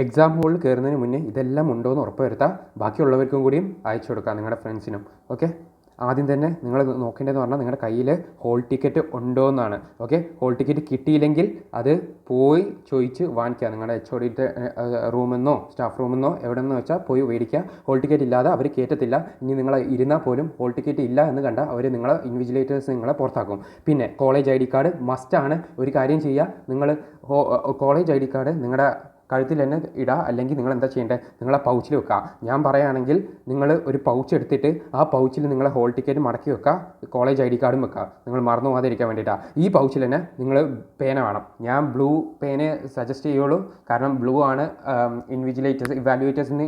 Exam ഹോളിൽ കയറുന്നതിന് മുന്നേ ഇതെല്ലാം ഉണ്ടോ എന്ന് ഉറപ്പ് വരുത്തുക. ബാക്കിയുള്ളവർക്കും കൂടിയും അയച്ചു കൊടുക്കുക, നിങ്ങളുടെ ഫ്രണ്ട്സിനും. ഓക്കെ, ആദ്യം തന്നെ നിങ്ങൾ നോക്കേണ്ടതെന്ന് പറഞ്ഞാൽ നിങ്ങളുടെ കയ്യിൽ ഹോൾ ടിക്കറ്റ് ഉണ്ടോ എന്നാണ്. ഓക്കെ, ഹോൾ ടിക്കറ്റ് കിട്ടിയില്ലെങ്കിൽ അത് പോയി ചോദിച്ച് വാങ്ങിക്കുക. നിങ്ങളുടെ HODയുടെ റൂമിൽ നിന്നോ സ്റ്റാഫ് റൂമിൽ നിന്നോ എവിടെ നിന്ന് വെച്ചാൽ പോയി മേടിക്കുക. ഹോൾ ടിക്കറ്റ് ഇല്ലാതെ അവർ കയറ്റത്തില്ല. ഇനി നിങ്ങൾ ഇരുന്നാൽ പോലും ഹോൾ ടിക്കറ്റ് ഇല്ല എന്ന് കണ്ടാൽ അവർ നിങ്ങളെ ഇൻവിജിലേറ്റേഴ്സ് നിങ്ങളെ പുറത്താക്കും. പിന്നെ കോളേജ് ID കാർഡ് മസ്റ്റാണ്. ഒരു കാര്യം ചെയ്യുക, നിങ്ങൾ കോളേജ് ID കാർഡ് നിങ്ങളുടെ കഴുത്തിൽ തന്നെ ഇടുക. അല്ലെങ്കിൽ നിങ്ങൾ എന്താ ചെയ്യേണ്ടത്, നിങ്ങളെ പൗച്ചിൽ വെക്കുക. ഞാൻ പറയുകയാണെങ്കിൽ നിങ്ങൾ ഒരു പൗച്ച് എടുത്തിട്ട് ആ പൗച്ചിൽ നിങ്ങളെ ഹോൾ ടിക്കറ്റ് മടക്കി വെക്കുക, കോളേജ് ID കാർഡും വെക്കുക. നിങ്ങൾ മറന്നു പോകാതിരിക്കാൻ വേണ്ടിയിട്ടാണ്. ഈ പൗച്ചിൽ തന്നെ നിങ്ങൾ പേന വേണം. ഞാൻ ബ്ലൂ പേന സജസ്റ്റ് ചെയ്യുള്ളൂ, കാരണം ബ്ലൂ ആണ് ഇവാലുവേറ്റേഴ്സിന്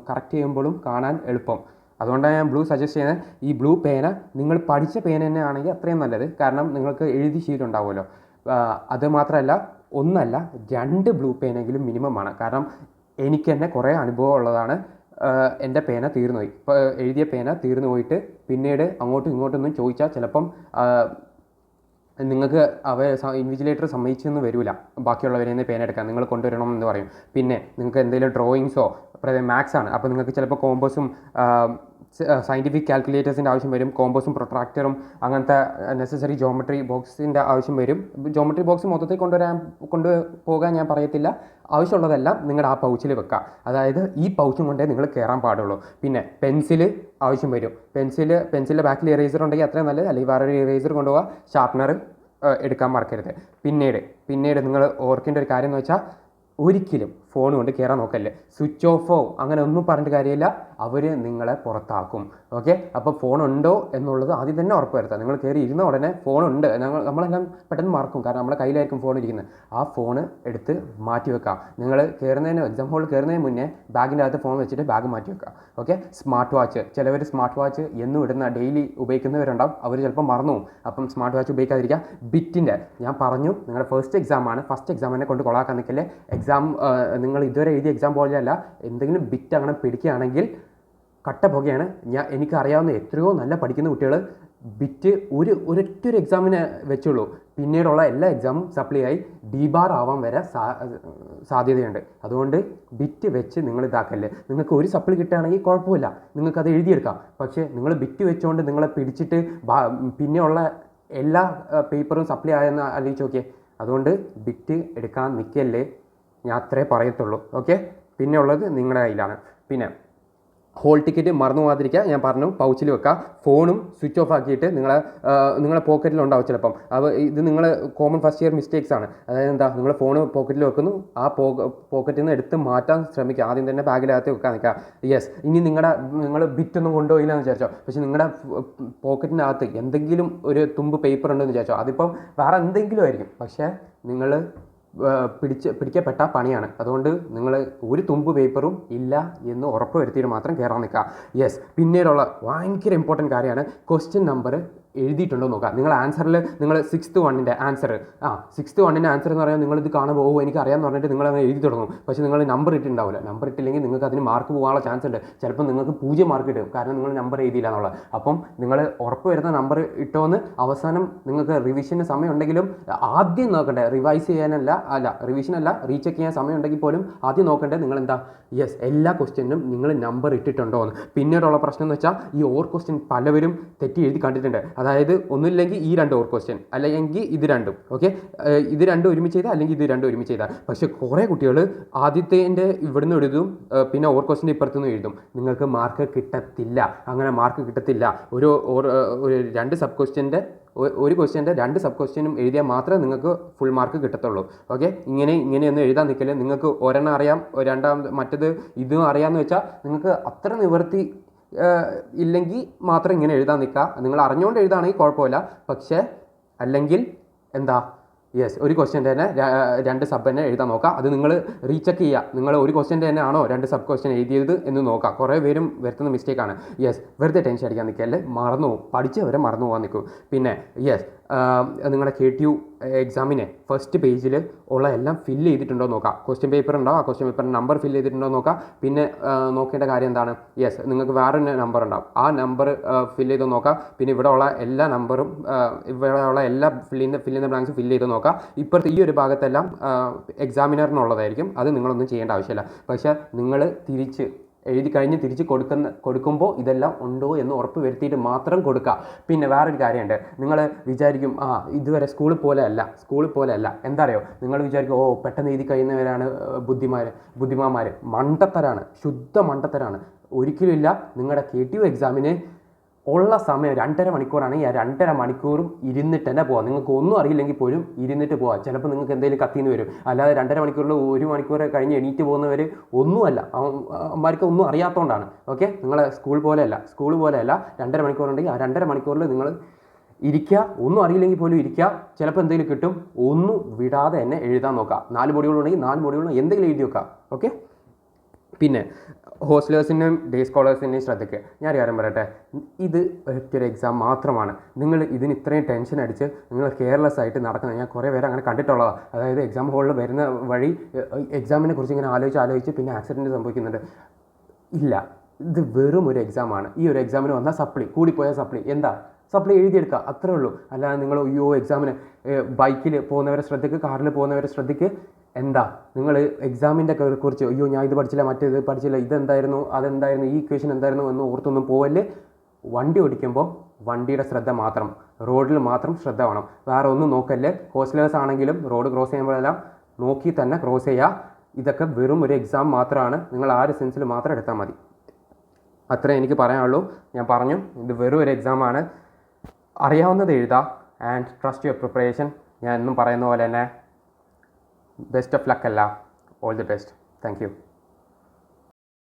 കറക്റ്റ് ചെയ്യുമ്പോഴും കാണാൻ എളുപ്പം. അതുകൊണ്ടാണ് ഞാൻ ബ്ലൂ സജസ്റ്റ് ചെയ്യുന്നത്. ഈ ബ്ലൂ പേന നിങ്ങൾ പഠിച്ച പേന തന്നെ ആണെങ്കിൽ അത്രയും നല്ലത്, കാരണം നിങ്ങൾക്ക് എഴുതി ശീലമുണ്ടാവുമല്ലോ. അത് മാത്രമല്ല, ഒന്നല്ല 2 ബ്ലൂ പേനെങ്കിലും മിനിമം ആണ്. കാരണം എനിക്ക് തന്നെ കുറേ അനുഭവം ഉള്ളതാണ്. എൻ്റെ പേന തീർന്നു പോയി. ഇപ്പോൾ എഴുതിയ പേന തീർന്നു പോയിട്ട് പിന്നീട് അങ്ങോട്ടും ഇങ്ങോട്ടൊന്നും ചോദിച്ചാൽ ചിലപ്പം നിങ്ങൾക്ക് ഇൻവിജിലേറ്റർ സമ്മതിച്ചെന്ന് വരില്ല. ബാക്കിയുള്ളവരിൽ നിന്ന് പേന എടുക്കാൻ നിങ്ങൾ കൊണ്ടുവരണം എന്ന് പറയും. പിന്നെ നിങ്ങൾക്ക് എന്തെങ്കിലും ഡ്രോയിങ്സോ, മാത്സ് ആണ്, അപ്പോൾ നിങ്ങൾക്ക് ചിലപ്പോൾ കോമ്പസും സയൻറ്റിഫിക് കാൽക്കുലേറ്റേഴ്സിൻ്റെ ആവശ്യം വരും. കോമ്പസും പ്രൊട്രാക്ടറും അങ്ങനത്തെ നെസസറി ജോമെട്രി ബോക്സിൻ്റെ ആവശ്യം വരും. ജോമെട്രി ബോക്സ് മൊത്തത്തിൽ കൊണ്ടുപോകാൻ ഞാൻ പറയത്തില്ല. ആവശ്യമുള്ളതെല്ലാം നിങ്ങളുടെ ആ പൗച്ചിൽ വെക്കുക. അതായത് ഈ പൗച്ചും കൊണ്ടേ നിങ്ങൾ കയറാൻ പാടുള്ളൂ. പിന്നെ പെൻസിൽ ആവശ്യം വരും. പെൻസിലിൻ്റെ ബാക്കിൽ ഇറേസർ ഉണ്ടെങ്കിൽ അത്രയും നല്ലത്. അല്ലെങ്കിൽ വേറൊരു ഇറേസർ കൊണ്ടുപോകുക. ഷാർപ്നർ എടുക്കാൻ മറക്കരുത്. പിന്നീട് നിങ്ങൾ ഓർക്കേണ്ട ഒരു കാര്യം എന്ന് വെച്ചാൽ, ഒരിക്കലും ഫോൺ കൊണ്ട് കയറാൻ നോക്കല്ലേ. സ്വിച്ച് ഓഫോ അങ്ങനെ ഒന്നും പറഞ്ഞിട്ട് കാര്യമില്ല, അവർ നിങ്ങളെ പുറത്താക്കും. ഓക്കെ, അപ്പോൾ ഫോൺ ഉണ്ടോ എന്നുള്ളത് ആദ്യം തന്നെ ഉറപ്പ് വരുത്തുക. നിങ്ങൾ കയറി ഇരുന്ന ഉടനെ ഫോണുണ്ട്, നമ്മളെല്ലാം പെട്ടെന്ന് മറക്കും, കാരണം നമ്മുടെ കയ്യിലായിരിക്കും ഫോൺ ഇരിക്കുന്നത്. ആ ഫോൺ എടുത്ത് മാറ്റി വെക്കാം. നിങ്ങൾ എക്സാം ഹോളിൽ കയറുന്നതിന് മുന്നേ ബാഗിൻ്റെ അകത്ത് ഫോൺ വെച്ചിട്ട് ബാഗ് മാറ്റി വെക്കുക. ഓക്കെ, സ്മാർട്ട് വാച്ച്, ചിലവർ സ്മാർട്ട് വാച്ച് എന്നും ഇടുന്ന ഡെയിലി ഉപയോഗിക്കുന്നവരുണ്ടാവും, അവർ ചിലപ്പോൾ മറന്നു പോകും. അപ്പം സ്മാർട്ട് വാച്ച് ഉപയോഗിക്കാതിരിക്കുക. ബിറ്റിൻ്റെ ഞാൻ പറഞ്ഞു, നിങ്ങളുടെ ഫസ്റ്റ് എക്സാമിനെ കൊണ്ട് കൊളാക്കാൻ നിൽക്കല്ലേ. നിങ്ങൾ ഇതുവരെ എഴുതിയ എക്സാം പോലെയല്ല, എന്തെങ്കിലും ബിറ്റ് അങ്ങനെ പിടിക്കുകയാണെങ്കിൽ കട്ട പുകയാണ്. എനിക്കറിയാവുന്ന എത്രയോ നല്ല പഠിക്കുന്ന കുട്ടികൾ ബിറ്റ് ഒരൊറ്റൊരു എക്സാമിനെ വെച്ചുള്ളൂ, പിന്നീടുള്ള എല്ലാ എക്സാമും സപ്ലൈ ആയി D-bar ആവാൻ വരെ സാധ്യതയുണ്ട്. അതുകൊണ്ട് ബിറ്റ് വെച്ച് നിങ്ങൾ ഇതാക്കല്ലേ. നിങ്ങൾക്ക് ഒരു സപ്ലി കിട്ടുകയാണെങ്കിൽ കുഴപ്പമില്ല, നിങ്ങൾക്കത് എഴുതിയെടുക്കാം. പക്ഷേ നിങ്ങൾ ബിറ്റ് വെച്ചുകൊണ്ട് നിങ്ങളെ പിടിച്ചിട്ട് പിന്നെയുള്ള എല്ലാ പേപ്പറും സപ്ലൈ ആയെന്ന് ആലോചിച്ച് നോക്കിയേ. അതുകൊണ്ട് ബിറ്റ് എടുക്കാൻ നിൽക്കല്ലേ, ഞാൻ അത്രേ പറയത്തുള്ളൂ. ഓക്കെ, പിന്നെ ഉള്ളത് നിങ്ങളുടെ കയ്യിലാണ്. പിന്നെ ഹോൾ ടിക്കറ്റ് മറന്നു പോകാതിരിക്കുക. ഞാൻ പറഞ്ഞു, പൗച്ചിൽ വെക്കുക. ഫോണും സ്വിച്ച് ഓഫ് ആക്കിയിട്ട് നിങ്ങളെ പോക്കറ്റിലുണ്ടാവും ചിലപ്പം. ഇത് നിങ്ങൾ കോമൺ ഫസ്റ്റ് ഇയർ മിസ്റ്റേക്സ് ആണ്. അതായത് എന്താ, നിങ്ങൾ ഫോൺ പോക്കറ്റിൽ വെക്കുന്നു, ആ പോക്കറ്റിൽ നിന്ന് എടുത്ത് മാറ്റാൻ ശ്രമിക്കുക. ആദ്യം തന്നെ ബാഗിനകത്ത് വെക്കാൻ നിൽക്കുക. യെസ്, ഇനി നിങ്ങൾ ബിറ്റൊന്നും കൊണ്ടുപോയില്ല എന്ന് വിചാരിച്ചോ, പക്ഷേ നിങ്ങളുടെ പോക്കറ്റിനകത്ത് എന്തെങ്കിലും ഒരു തുമ്പ് പേപ്പർ ഉണ്ടെന്ന് വിചാരിച്ചോ, അതിപ്പം വേറെ എന്തെങ്കിലും ആയിരിക്കും, പക്ഷേ നിങ്ങൾ പിടിക്കപ്പെട്ട പണിയാണ്. അതുകൊണ്ട് നിങ്ങൾ ഒരു തുമ്പ് പേപ്പറും ഇല്ല എന്ന് ഉറപ്പ് വരുത്തിയിട്ട് മാത്രം കയറാൻ നിൽക്കുക. യെസ്, പിന്നീടുള്ള ഭയങ്കര ഇമ്പോർട്ടൻറ്റ് കാര്യമാണ്, ക്വസ്റ്റ്യൻ നമ്പർ എഴുതിയിട്ടുണ്ടോ നോക്കുക. നിങ്ങൾ ആൻസറിൽ നിങ്ങൾ 6th 1ൻ്റെ ആൻസർ 6th 1ൻ്റെ ആൻസർ എന്ന് പറയുമ്പോൾ നിങ്ങളിത് കാണുമ്പോൾ എനിക്ക് അറിയാമെന്ന് പറഞ്ഞിട്ട് നിങ്ങൾ അങ്ങനെ എഴുതി തുടങ്ങും. പക്ഷേ നിങ്ങൾ നമ്പർ ഇട്ടിട്ടുണ്ടാവില്ല. നമ്പർ ഇട്ടില്ലെങ്കിൽ നിങ്ങൾക്ക് അതിന് മാർക്ക് പോകാനുള്ള ചാൻസ് ഉണ്ട്. ചിലപ്പോൾ നിങ്ങൾക്ക് 0 മാർക്ക് കിട്ടും, കാരണം നിങ്ങൾ നമ്പർ എഴുതിയില്ല എന്നുള്ളത്. അപ്പം നിങ്ങൾ ഉറപ്പ് വരുന്ന നമ്പർ ഇട്ടോന്ന് അവസാനം നിങ്ങൾക്ക് റിവിഷന് സമയം ഉണ്ടെങ്കിലും ആദ്യം നോക്കണ്ടേ, റിവിഷൻ അല്ല റീചെക്ക് ചെയ്യാൻ സമയം ഉണ്ടെങ്കിൽ പോലും ആദ്യം നോക്കണ്ടേ നിങ്ങൾ എന്താ, യെസ്, എല്ലാ ക്വസ്റ്റ്യനും നിങ്ങൾ നമ്പർ ഇട്ടിട്ടുണ്ടോ എന്ന്. പിന്നീടുള്ള പ്രശ്നം എന്ന് വെച്ചാൽ, ഈ ഓർ ക്വസ്റ്റ്യൻ പലവരും തെറ്റി എഴുതി കണ്ടിട്ടുണ്ട്. അതായത് ഒന്നുമില്ലെങ്കിൽ ഈ 2 ഓർ ക്വസ്റ്റ്യൻ, അല്ലെങ്കിൽ ഇത് രണ്ടും. ഓക്കെ, ഇത് രണ്ടും ഒരുമിച്ച് ചെയ്താൽ, അല്ലെങ്കിൽ ഇത് രണ്ടും ഒരുമിച്ച് ചെയ്താൽ. പക്ഷേ കുറേ കുട്ടികൾ ആദ്യത്തേൻ്റെ ഇവിടുന്ന് എഴുതും, പിന്നെ ഓർ ക്വസ്റ്റ്യൻ ഇപ്പുറത്തുനിന്ന് എഴുതും. നിങ്ങൾക്ക് മാർക്ക് കിട്ടത്തില്ല. അങ്ങനെ മാർക്ക് കിട്ടത്തില്ല. ഒരു 2 സബ് ക്വസ്റ്റ്യൻ്റെ ഒരു ക്വസ്റ്റ്യൻ്റെ 2 സബ് ക്വസ്റ്റ്യനും എഴുതിയാൽ മാത്രമേ നിങ്ങൾക്ക് ഫുൾ മാർക്ക് കിട്ടത്തുള്ളൂ. ഓക്കെ, ഇങ്ങനെയൊന്നും എഴുതാൻ നിൽക്കില്ല. നിങ്ങൾക്ക് ഒരെണ്ണം അറിയാം, മറ്റേത് ഇതും അറിയാമെന്ന് വെച്ചാൽ നിങ്ങൾക്ക് അത്ര നിവൃത്തി ഇല്ലെങ്കിൽ മാത്രം ഇങ്ങനെ എഴുതാൻ നിൽക്കുക. നിങ്ങൾ അറിഞ്ഞുകൊണ്ട് എഴുതാണെങ്കിൽ കുഴപ്പമില്ല. പക്ഷേ അല്ലെങ്കിൽ എന്താ, യെസ്, ഒരു ക്വസ്റ്റ്യൻ്റെ തന്നെ 2 സബ് തന്നെ എഴുതാൻ നോക്കുക. അത് നിങ്ങൾ റീചെക്ക് ചെയ്യുക. നിങ്ങൾ ഒരു ക്വസ്റ്റ്യൻ്റെ തന്നെ ആണോ 2 സബ് ക്വസ്റ്റ്യൻ എഴുതിയത് എന്ന് നോക്കുക. കുറേ പേരും വരുത്തുന്ന മിസ്റ്റേക്കാണ്. യെസ്, വെറുതെ ടെൻഷൻ അടിക്കാൻ നിൽക്കല്ലേ, മറന്നു പോകും. പഠിച്ചവരെ മറന്നു പോകാൻ നിൽക്കും. പിന്നെ യെസ്, നിങ്ങളുടെ KTU എക്സാമിനെ ഫസ്റ്റ് പേജിൽ ഉള്ള എല്ലാം ഫില്ല് ചെയ്തിട്ടുണ്ടോ നോക്കാം. ക്വസ്റ്റ്യൻ പേപ്പർ ഉണ്ടാവും, ആ ക്വസ്റ്റ്യൻ പേപ്പറിൻ്റെ നമ്പർ ഫില്ല് ചെയ്തിട്ടുണ്ടോ നോക്കാം. പിന്നെ നോക്കേണ്ട കാര്യം എന്താണ്, യെസ് നിങ്ങൾക്ക് വേറൊരു നമ്പർ ഉണ്ടാവും, ആ നമ്പർ ഫില്ല് ചെയ്ത് നോക്കാം. പിന്നെ ഇവിടെ ഉള്ള എല്ലാ നമ്പറും ഇവിടെ ഉള്ള എല്ലാ ഫില്ലിൻ്റെ ബ്ലാങ്ക്സ് ഫില്ല് ചെയ്ത് നോക്കാം. ഇപ്പോഴത്തെ ഈ ഒരു ഭാഗത്തെല്ലാം എക്സാമിനറിനുള്ളതായിരിക്കും, അത് നിങ്ങളൊന്നും ചെയ്യേണ്ട ആവശ്യമില്ല. പക്ഷേ നിങ്ങൾ എഴുതി കഴിഞ്ഞ് തിരിച്ച് കൊടുക്കുമ്പോൾ ഇതെല്ലാം ഉണ്ടോ എന്ന് ഉറപ്പ് വരുത്തിയിട്ട് മാത്രം കൊടുക്കുക. പിന്നെ വേറൊരു കാര്യമുണ്ട്, നിങ്ങൾ വിചാരിക്കും ഇതുവരെ സ്കൂളിൽ പോലെ അല്ല. എന്താ അറിയോ, നിങ്ങൾ വിചാരിക്കും പെട്ടെന്ന് എഴുതി കഴിയുന്നവരാണ് ബുദ്ധിമാന്മാർ. മണ്ടത്തരാണ്, ശുദ്ധ മണ്ടത്തരാണ്. ഒരിക്കലും ഇല്ല. നിങ്ങളുടെ KTU എക്സാമിന് ഉള്ള സമയം 2.5 മണിക്കൂറാണെങ്കിൽ ആ 2.5 മണിക്കൂറും ഇരുന്നിട്ട് തന്നെ പോകാം. നിങ്ങൾക്ക് ഒന്നും അറിയില്ലെങ്കിൽ പോലും ഇരുന്നിട്ട് പോകാം. ചിലപ്പോൾ നിങ്ങൾക്ക് എന്തെങ്കിലും കത്തിന്ന് വരും. അല്ലാതെ 2.5 മണിക്കൂറിൽ 1 മണിക്കൂർ കഴിഞ്ഞ് എണീറ്റ് പോകുന്നവർ ഒന്നുമല്ല, അവന്മാർക്ക് ഒന്നും അറിയാത്തതുകൊണ്ടാണ്. ഓക്കെ, നിങ്ങളെ സ്കൂൾ പോലെയല്ല. 2.5 മണിക്കൂറുണ്ടെങ്കിൽ ആ 2.5 മണിക്കൂറിൽ നിങ്ങൾ ഇരിക്കുക. ഒന്നും അറിയില്ലെങ്കിൽ പോലും ഇരിക്കുക. ചിലപ്പോൾ എന്തെങ്കിലും കിട്ടും. ഒന്നും വിടാതെ തന്നെ എഴുതാൻ നോക്കുക. 4 മൊഡ്യൂളുണ്ടെങ്കിൽ 4 മൊഡ്യൂളും എന്തെങ്കിലും എഴുതി വെക്കുക. ഓക്കെ, പിന്നെ ഹോസ്റ്റലേഴ്സിൻ്റെയും ഡേ സ്കോളേഴ്സിൻ്റെയും ശ്രദ്ധയ്ക്ക് ഞാനൊരു കാര്യം പറയട്ടെ, ഇത് ഒറ്റൊരു എക്സാം മാത്രമാണ്. നിങ്ങൾ ഇതിന് ഇത്രയും ടെൻഷൻ അടിച്ച് നിങ്ങൾ കെയർലെസ് ആയിട്ട് നടക്കുന്നത് ഞാൻ കുറേ പേര് അങ്ങനെ കണ്ടിട്ടുള്ളതാണ്. അതായത് എക്സാം ഹോളിൽ വരുന്ന വഴി എക്സാമിനെ കുറിച്ച് ഇങ്ങനെ ആലോചിച്ച് പിന്നെ ആക്സിഡൻറ്റ് സംഭവിക്കുന്നുണ്ട്. ഇല്ല, ഇത് വെറും ഒരു എക്സാമാണ്. ഈ ഒരു എക്സാമിന് വന്നാൽ കൂടിപ്പോയ സപ്ലി എഴുതിയെടുക്കുക, അത്രേ ഉള്ളൂ. അല്ലാതെ നിങ്ങൾ എക്സാമിന് ബൈക്കിൽ പോകുന്നവരെ ശ്രദ്ധിക്ക്, കാറിൽ പോകുന്നവരെ ശ്രദ്ധിക്ക്. നിങ്ങൾ എക്സാമിൻ്റെ കുറിച്ച് ഞാൻ ഇത് പഠിച്ചില്ല, മറ്റേത് പഠിച്ചില്ല, ഇതെന്തായിരുന്നു, അതെന്തായിരുന്നു, ഈ ഇക്വേഷൻ എന്തായിരുന്നു എന്ന് ഓർത്തൊന്നും പോവല്ലേ. വണ്ടി ഓടിക്കുമ്പോൾ വണ്ടിയുടെ ശ്രദ്ധ മാത്രം, റോഡിൽ മാത്രം ശ്രദ്ധ വേണം, വേറെ ഒന്നും നോക്കല്ലേ. ഹോസ്റ്റലേഴ്സ് ആണെങ്കിലും റോഡ് ക്രോസ് ചെയ്യുമ്പോഴെല്ലാം നോക്കി തന്നെ ക്രോസ് ചെയ്യുക. ഇതൊക്കെ വെറും ഒരു എക്സാം മാത്രമാണ്. നിങ്ങൾ ആ ഒരു സെൻസിൽ മാത്രം എടുത്താൽ മതി. അത്രേ എനിക്ക് പറയാനുള്ളൂ. ഞാൻ പറഞ്ഞു, ഇത് വെറും ഒരു എക്സാമാണ്. അറിയാവുന്നത് എഴുതാം ആൻഡ് ട്രസ്റ്റ് യുവർ പ്രിപ്പറേഷൻ. ഞാൻ എന്നും പറയുന്ന പോലെ തന്നെ ബെസ്റ്റ് ഓഫ് ലക്ക് അല്ല, all the best. Thank you.